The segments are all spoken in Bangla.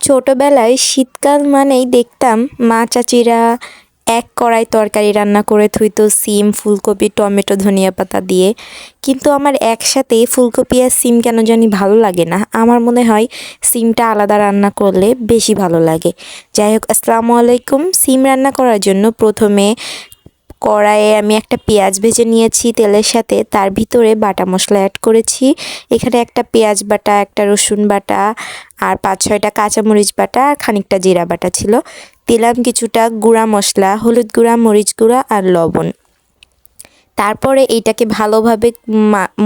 ছোটবেলায় শীতকাল মানেই দেখতাম মা চাচিরা এক কড়াই তরকারি রান্না করে থুইতো সিম ফুলকপি টমেটো ধনিয়া পাতা দিয়ে। কিন্তু আমার একসাথে ফুলকপি আর সিম কেন জানি ভালো লাগে না। আমার মনে হয় সিমটা আলাদা রান্না করলে বেশি ভালো লাগে। যাই হোক, আসসালামু আলাইকুম। সিম রান্না করার জন্য প্রথমে কড়াইয়ে আমি একটা পেঁয়াজ ভেজে নিয়েছি তেলের সাথে, তার ভিতরে বাটা মশলা অ্যাড করেছি। এখানে একটা পেঁয়াজ বাটা, একটা রসুন বাটা আর 5-6টা কাঁচামরিচ বাটা আর খানিকটা জিরা বাটা ছিল। দিলাম কিছুটা গুঁড়া মশলা, হলুদ গুঁড়া, মরিচ গুঁড়া আর লবণ। তারপরে এইটাকে ভালোভাবে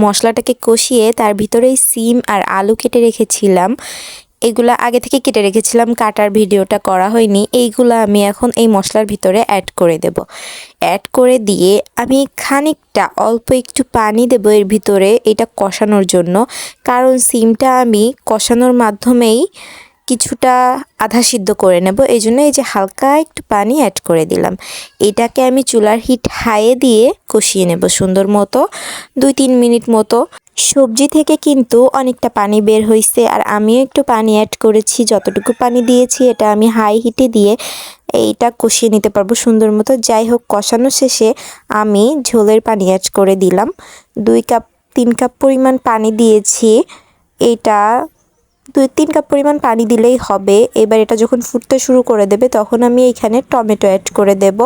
মশলাটাকে কষিয়ে তার ভিতরেই সিম আর আলু কেটে রেখেছিলাম, এগুলা আগে থেকে কেটে রেখেছিলাম, কাটার ভিডিওটা করা হয়নি। এইগুলা আমি এখন এই মশলার ভিতরে অ্যাড করে দেব। অ্যাড করে দিয়ে আমি খানিকটা অল্প একটু পানি দেব এর ভিতরে, এটা কষানোর জন্য। কারণ সিমটা আমি কষানোর মাধ্যমেই কিছুটা আধা সিদ্ধ করে নেব, এই জন্য এই যে হালকা একটু পানি অ্যাড করে দিলাম। এটাকে আমি চুলার হিট হাইয়ে দিয়ে কষিয়ে নেব সুন্দর মতো 2-3 মিনিট মতো। সবজি থেকে কিন্তু অনেকটা পানি বের হয়েছে আর আমিও একটু পানি অ্যাড করেছি। যতটুকু পানি দিয়েছি এটা আমি হাই হিটে দিয়ে এইটা কষিয়ে নিতে পারবো সুন্দর মতো। যাই হোক, কষানো শেষে আমি ঝোলের পানি অ্যাড করে দিলাম। 3 কাপ পরিমাণ পানি দিয়েছি। এটা 2-3 কাপ পরিমাণ পানি দিলেই হবে। এবার এটা যখন ফুটতে শুরু করে দেবে তখন আমি এইখানে টমেটো অ্যাড করে দেব।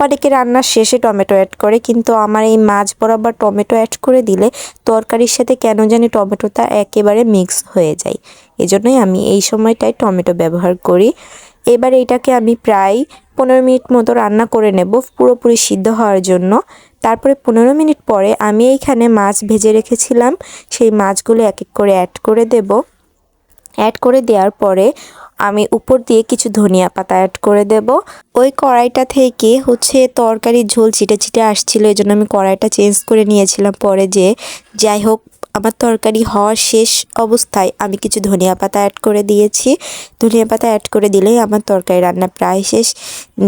অনেকে রান্নার শেষে টমেটো অ্যাড করে, কিন্তু আমার এই মাছ বরাবর টমেটো অ্যাড করে দিলে তরকারির সাথে কেন জানি টমেটোটা একেবারে মিক্স হয়ে যায়। এজন্যই আমি এই সময়টায় টমেটো ব্যবহার করি। এবার এইটাকে আমি প্রায় 15 মিনিট মতো রান্না করে নেব পুরোপুরি সিদ্ধ হওয়ার জন্য। তারপরে 15 মিনিট পরে আমি এইখানে মাছ ভেজে রেখেছিলাম, সেই মাছগুলো এক এক করে অ্যাড করে দেব। অ্যাড করে দেওয়ার পরে আমি উপর দিয়ে কিছু ধনিয়া পাতা অ্যাড করে দেব। ওই কড়াইটা থেকে তরকারির ঝোল ছিটে ছিটে আসছিল, এই জন্য আমি কড়াইটা চেঞ্জ করে নিয়েছিলাম পরে। যাই হোক, আমার তরকারি হওয়ার শেষ অবস্থায় আমি কিছু ধনিয়া পাতা অ্যাড করে দিয়েছি। ধনিয়া পাতা অ্যাড করে দিলেই আমার তরকারি রান্না প্রায় শেষ।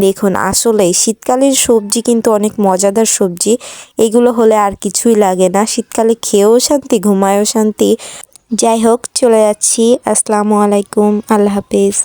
দেখুন, আসলেই শীতকালের সবজি কিন্তু অনেক মজাদার সবজি। এগুলো হলে আর কিছুই লাগে না, শীতকালে খেয়েও শান্তি, ঘুমায়ও শান্তি। যাই হোক, চলে যাচ্ছি। আসসালামু আলাইকুম, আল্লাহ হাফিজ।